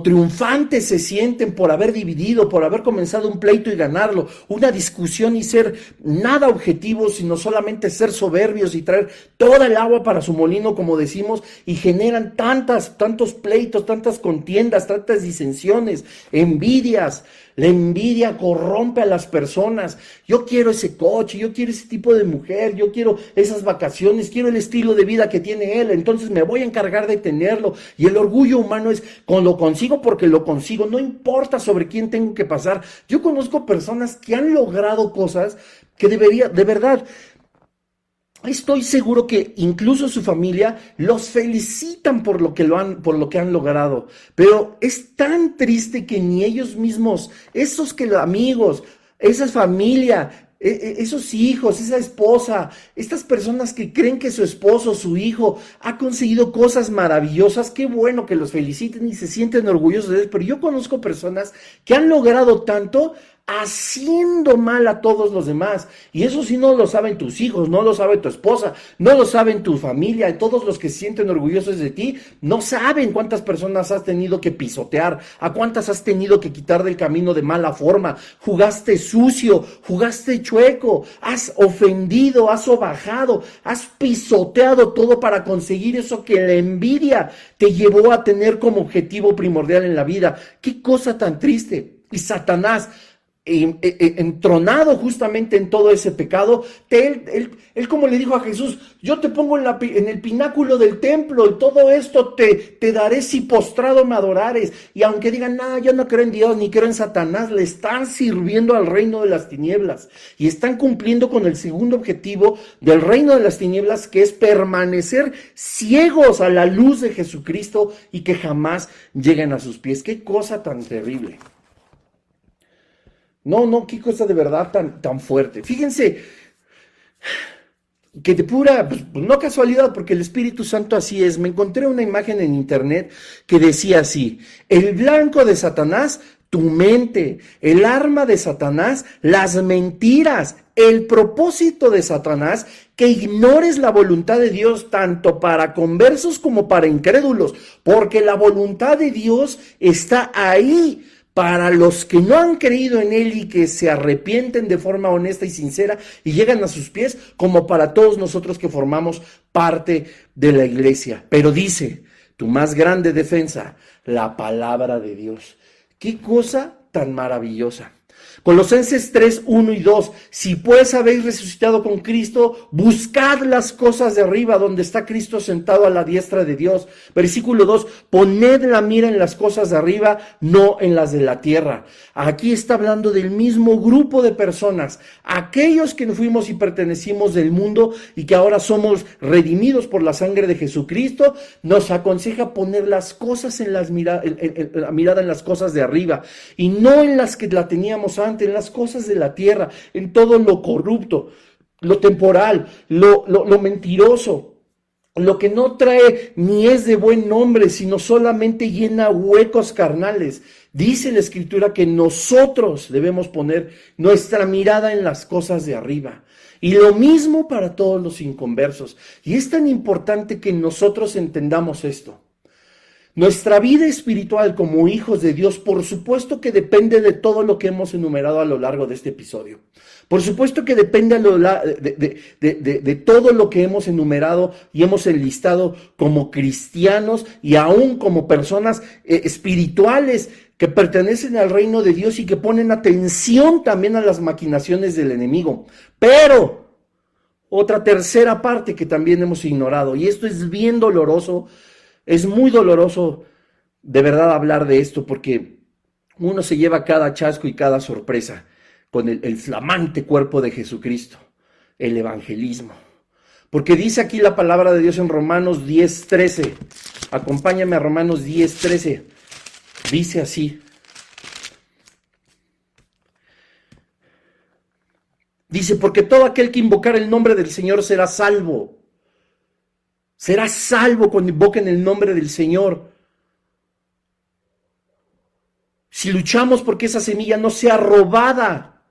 triunfantes se sienten por haber dividido, por haber comenzado un pleito y ganarlo, una discusión y ser nada objetivos, sino solamente ser soberbios y traer toda el agua para su molino, como decimos, y generan tantos pleitos, tantas contiendas, tantas disensiones, envidias. La envidia corrompe a las personas. Yo quiero ese coche, yo quiero ese tipo de mujer, yo quiero esas vacaciones, quiero el estilo de vida que tiene él, entonces me voy a encargar de tenerlo. Y el orgullo humano es, lo consigo porque lo consigo, no importa sobre quién tengo que pasar. Yo conozco personas que han logrado cosas que de verdad, estoy seguro que incluso su familia los felicitan por lo que han logrado, pero es tan triste que ni ellos mismos, amigos, esa familia, esos hijos, esa esposa, estas personas que creen que su esposo, su hijo ha conseguido cosas maravillosas, qué bueno que los feliciten y se sienten orgullosos de él, pero yo conozco personas que han logrado tanto haciendo mal a todos los demás, y eso sí no lo saben tus hijos, no lo sabe tu esposa, no lo saben tu familia, todos los que se sienten orgullosos de ti no saben cuántas personas has tenido que pisotear, a cuántas has tenido que quitar del camino de mala forma, jugaste sucio, jugaste chueco, has ofendido, has sobajado, has pisoteado todo para conseguir eso que la envidia te llevó a tener como objetivo primordial en la vida. Qué cosa tan triste. Y Satanás entronado justamente en todo ese pecado, él como le dijo a Jesús, yo te pongo en el pináculo del templo y todo esto te daré si postrado me adorares. Y aunque digan, no, yo no creo en Dios ni creo en Satanás, le están sirviendo al reino de las tinieblas y están cumpliendo con el segundo objetivo del reino de las tinieblas, que es permanecer ciegos a la luz de Jesucristo y que jamás lleguen a sus pies. Qué cosa tan terrible. No, qué cosa de verdad tan fuerte. Fíjense que de pura, pues no casualidad, porque el Espíritu Santo así es. Me encontré una imagen en internet que decía así: el blanco de Satanás, tu mente; el arma de Satanás, las mentiras; el propósito de Satanás, que ignores la voluntad de Dios tanto para conversos como para incrédulos, porque la voluntad de Dios está ahí para los que no han creído en Él y que se arrepienten de forma honesta y sincera y llegan a sus pies, como para todos nosotros que formamos parte de la iglesia. Pero dice, tu más grande defensa, la palabra de Dios. ¡Qué cosa tan maravillosa! Colosenses 3, 1 y 2, si pues habéis resucitado con Cristo, buscad las cosas de arriba, donde está Cristo sentado a la diestra de Dios. Versículo 2, poned la mira en las cosas de arriba, no en las de la tierra. Aquí está hablando del mismo grupo de personas, aquellos que fuimos y pertenecimos del mundo y que ahora somos redimidos por la sangre de Jesucristo. Nos aconseja poner las cosas la mirada en las cosas de arriba y no en las que la teníamos antes, en las cosas de la tierra, en todo lo corrupto, lo temporal, lo mentiroso, lo que no trae ni es de buen nombre, sino solamente llena huecos carnales. Dice la Escritura que nosotros debemos poner nuestra mirada en las cosas de arriba. Y lo mismo para todos los inconversos. Y es tan importante que nosotros entendamos esto. Nuestra vida espiritual como hijos de Dios, por supuesto que depende de todo lo que hemos enumerado a lo largo de este episodio. Por supuesto que depende de todo lo que hemos enumerado y hemos enlistado como cristianos y aún como personas espirituales que pertenecen al reino de Dios y que ponen atención también a las maquinaciones del enemigo. Pero otra tercera parte que también hemos ignorado, y esto es bien doloroso. Es muy doloroso de verdad hablar de esto, porque uno se lleva cada chasco y cada sorpresa con el flamante cuerpo de Jesucristo, el evangelismo. Porque dice aquí la palabra de Dios en Romanos 10:13. Acompáñame a Romanos 10:13. Dice así. Dice, porque todo aquel que invocar el nombre del Señor será salvo. Será salvo cuando invoquen el nombre del Señor. Si luchamos porque esa semilla no sea robada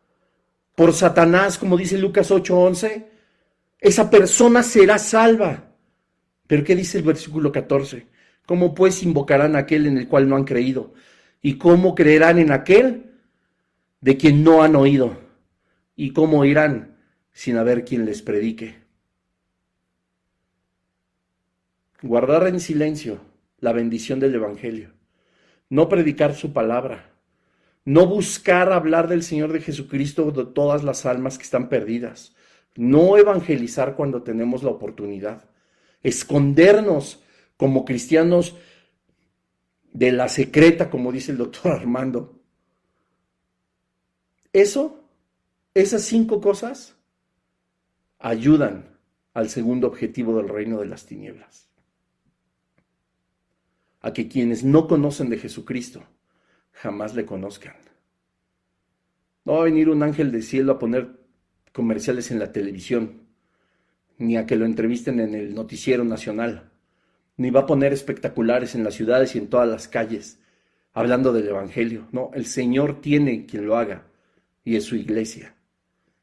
por Satanás, como dice Lucas 8:11, esa persona será salva. Pero ¿qué dice el versículo 14? ¿Cómo pues invocarán a aquel en el cual no han creído? ¿Y cómo creerán en aquel de quien no han oído? ¿Y cómo oirán sin haber quien les predique? Guardar en silencio la bendición del evangelio, no predicar su palabra, no buscar hablar del Señor de Jesucristo de todas las almas que están perdidas, no evangelizar cuando tenemos la oportunidad, escondernos como cristianos de la secreta, como dice el doctor Armando. Esas 5 cosas ayudan al segundo objetivo del reino de las tinieblas. A que quienes no conocen de Jesucristo jamás le conozcan. No va a venir un ángel del cielo a poner comerciales en la televisión, ni a que lo entrevisten en el noticiero nacional, ni va a poner espectaculares en las ciudades y en todas las calles, hablando del evangelio. No, el Señor tiene quien lo haga, y es su iglesia.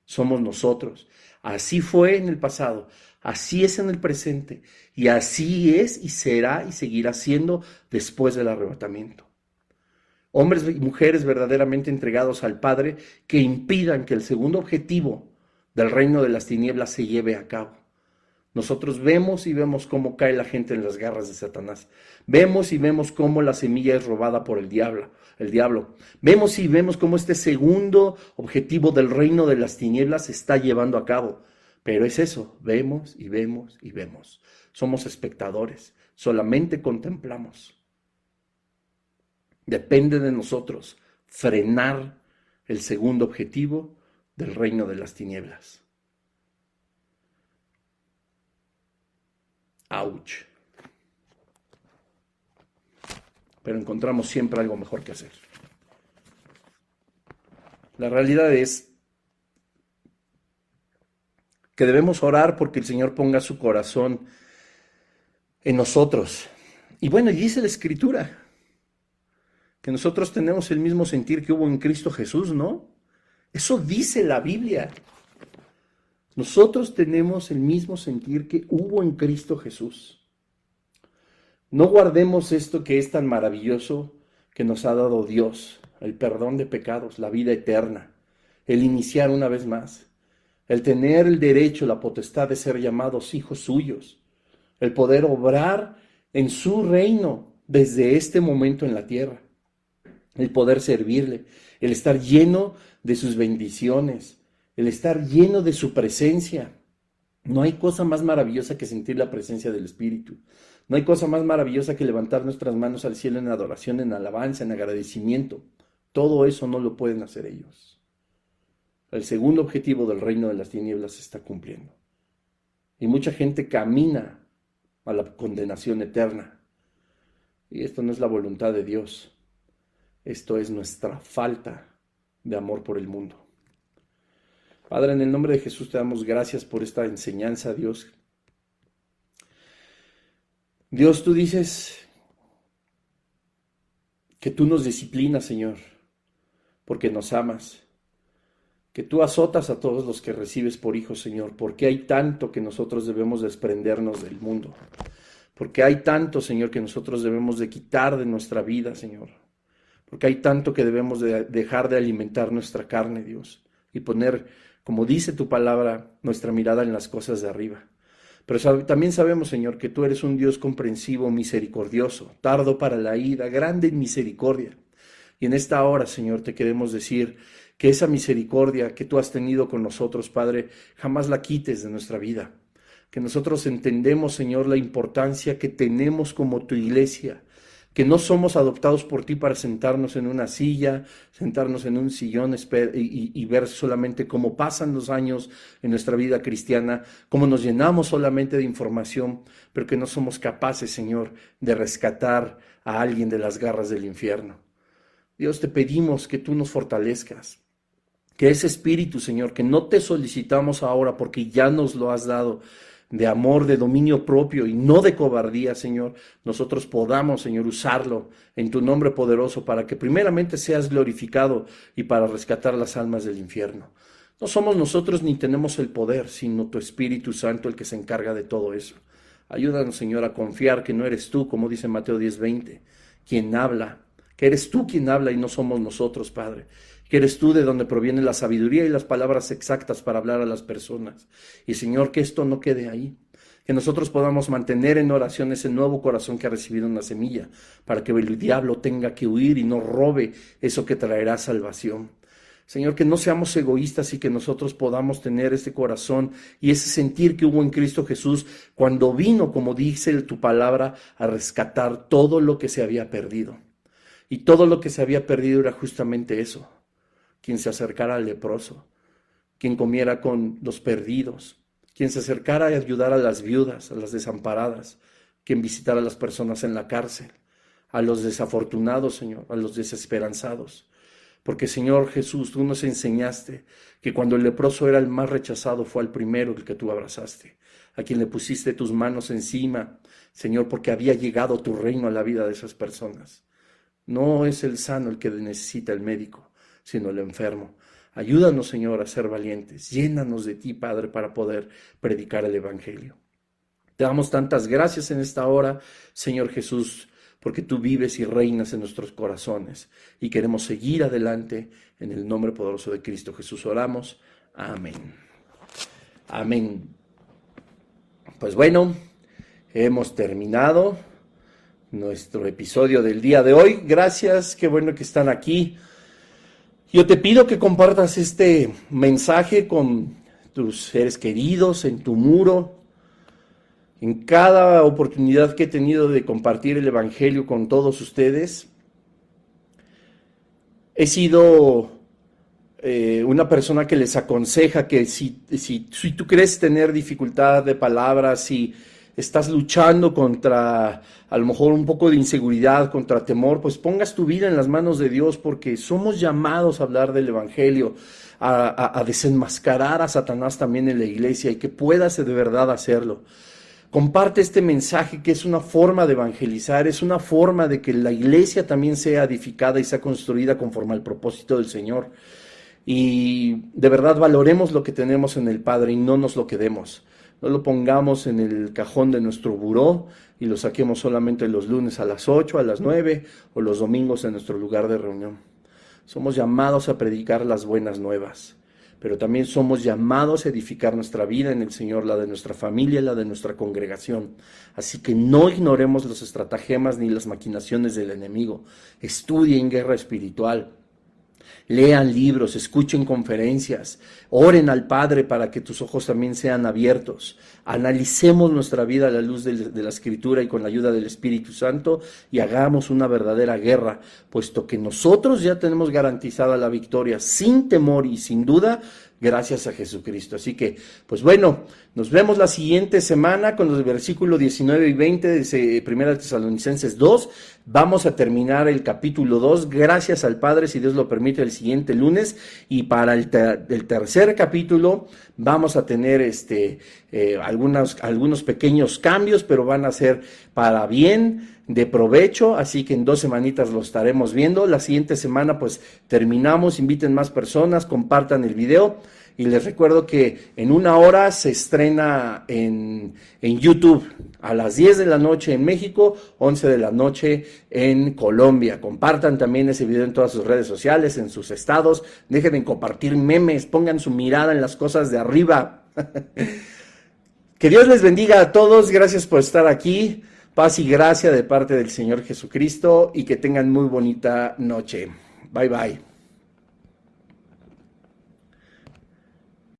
Somos nosotros. Así fue en el pasado, así es en el presente, y así es y será y seguirá siendo después del arrebatamiento. Hombres y mujeres verdaderamente entregados al Padre que impidan que el segundo objetivo del reino de las tinieblas se lleve a cabo. Nosotros vemos y vemos cómo cae la gente en las garras de Satanás. Vemos y vemos cómo la semilla es robada por el diablo. Vemos y vemos cómo este segundo objetivo del reino de las tinieblas se está llevando a cabo. Pero es eso, vemos y vemos y vemos. Somos espectadores, solamente contemplamos. Depende de nosotros frenar el segundo objetivo del reino de las tinieblas. ¡Auch! Pero encontramos siempre algo mejor que hacer. La realidad es que debemos orar porque el Señor ponga su corazón en nosotros. Y bueno, y dice la Escritura que nosotros tenemos el mismo sentir que hubo en Cristo Jesús, ¿no? Eso dice la Biblia. Nosotros tenemos el mismo sentir que hubo en Cristo Jesús. No guardemos esto que es tan maravilloso que nos ha dado Dios, el perdón de pecados, la vida eterna, el iniciar una vez más, el tener el derecho, la potestad de ser llamados hijos suyos, el poder obrar en su reino desde este momento en la tierra, el poder servirle, el estar lleno de sus bendiciones, el estar lleno de su presencia. No hay cosa más maravillosa que sentir la presencia del Espíritu. No hay cosa más maravillosa que levantar nuestras manos al cielo en adoración, en alabanza, en agradecimiento. Todo eso no lo pueden hacer ellos. El segundo objetivo del reino de las tinieblas se está cumpliendo. Y mucha gente camina a la condenación eterna. Y esto no es la voluntad de Dios. Esto es nuestra falta de amor por el mundo. Padre, en el nombre de Jesús te damos gracias por esta enseñanza, Dios. Dios, tú dices que tú nos disciplinas, Señor, porque nos amas. Que tú azotas a todos los que recibes por hijos, Señor, porque hay tanto que nosotros debemos desprendernos del mundo. Porque hay tanto, Señor, que nosotros debemos de quitar de nuestra vida, Señor. Porque hay tanto que debemos de dejar de alimentar nuestra carne, Dios, y poner, como dice tu palabra, nuestra mirada en las cosas de arriba. Pero también sabemos, Señor, que tú eres un Dios comprensivo, misericordioso, tardo para la ira, grande en misericordia. Y en esta hora, Señor, te queremos decir que esa misericordia que tú has tenido con nosotros, Padre, jamás la quites de nuestra vida. Que nosotros entendemos, Señor, la importancia que tenemos como tu iglesia, que no somos adoptados por ti para sentarnos en una silla, sentarnos en un sillón y ver solamente cómo pasan los años en nuestra vida cristiana, cómo nos llenamos solamente de información, pero que no somos capaces, Señor, de rescatar a alguien de las garras del infierno. Dios, te pedimos que tú nos fortalezcas, que ese espíritu, Señor, que no te solicitamos ahora porque ya nos lo has dado, de amor, de dominio propio y no de cobardía, Señor, nosotros podamos, Señor, usarlo en tu nombre poderoso para que primeramente seas glorificado y para rescatar las almas del infierno. No somos nosotros ni tenemos el poder, sino tu Espíritu Santo el que se encarga de todo eso. Ayúdanos, Señor, a confiar que no eres tú, como dice Mateo 10:20, quien habla, que eres tú quien habla y no somos nosotros, Padre. Que eres tú de donde proviene la sabiduría y las palabras exactas para hablar a las personas. Y Señor, que esto no quede ahí, que nosotros podamos mantener en oración ese nuevo corazón que ha recibido una semilla, para que el diablo tenga que huir y no robe eso que traerá salvación. Señor, que no seamos egoístas y que nosotros podamos tener este corazón y ese sentir que hubo en Cristo Jesús cuando vino, como dice tu palabra, a rescatar todo lo que se había perdido. Y todo lo que se había perdido era justamente eso. Quien se acercara al leproso, quien comiera con los perdidos, quien se acercara a ayudar a las viudas, a las desamparadas, quien visitara a las personas en la cárcel, a los desafortunados, Señor, a los desesperanzados. Porque, Señor Jesús, tú nos enseñaste que cuando el leproso era el más rechazado, fue el primero el que tú abrazaste, a quien le pusiste tus manos encima, Señor, porque había llegado tu reino a la vida de esas personas. No es el sano el que necesita el médico, sino el enfermo. Ayúdanos, Señor, a ser valientes. Llénanos de ti, Padre, para poder predicar el Evangelio. Te damos tantas gracias en esta hora, Señor Jesús, porque tú vives y reinas en nuestros corazones y queremos seguir adelante en el nombre poderoso de Cristo Jesús. Oramos. Amén. Amén. Pues bueno, hemos terminado nuestro episodio del día de hoy. Gracias, qué bueno que están aquí. Yo te pido que compartas este mensaje con tus seres queridos, en tu muro. En cada oportunidad que he tenido de compartir el Evangelio con todos ustedes, he sido una persona que les aconseja que si tú crees tener dificultad de palabras, si estás luchando contra a lo mejor un poco de inseguridad, contra temor, pues pongas tu vida en las manos de Dios, porque somos llamados a hablar del Evangelio, a desenmascarar a Satanás también en la iglesia y que puedas de verdad hacerlo. Comparte este mensaje, que es una forma de evangelizar, es una forma de que la iglesia también sea edificada y sea construida conforme al propósito del Señor. Y de verdad valoremos lo que tenemos en el Padre y no nos lo quedemos. No lo pongamos en el cajón de nuestro buró y lo saquemos solamente los lunes a las 8, a las 9 o los domingos en nuestro lugar de reunión. Somos llamados a predicar las buenas nuevas, pero también somos llamados a edificar nuestra vida en el Señor, la de nuestra familia, la de nuestra congregación. Así que no ignoremos los estratagemas ni las maquinaciones del enemigo. Estudien guerra espiritual. Lean libros, escuchen conferencias, oren al Padre para que tus ojos también sean abiertos. Analicemos nuestra vida a la luz de la Escritura y con la ayuda del Espíritu Santo y hagamos una verdadera guerra, puesto que nosotros ya tenemos garantizada la victoria sin temor y sin duda, gracias a Jesucristo. Así que, pues bueno, nos vemos la siguiente semana con los versículos 19 y 20 de 1 Tesalonicenses 2. Vamos a terminar el capítulo 2, gracias al Padre, si Dios lo permite, el siguiente lunes. Y para el tercer capítulo vamos a tener algunos pequeños cambios, pero van a ser para bien, de provecho, así que en 2 semanitas lo estaremos viendo. La siguiente semana pues terminamos, inviten más personas, compartan el video y les recuerdo que en 1 hora se estrena en YouTube, a las 10 de la noche en México, 11 de la noche en Colombia. Compartan también ese video en todas sus redes sociales, en sus estados, dejen de compartir memes, pongan su mirada en las cosas de arriba. Que Dios les bendiga a todos, gracias por estar aquí. Paz y gracia de parte del Señor Jesucristo y que tengan muy bonita noche. Bye bye.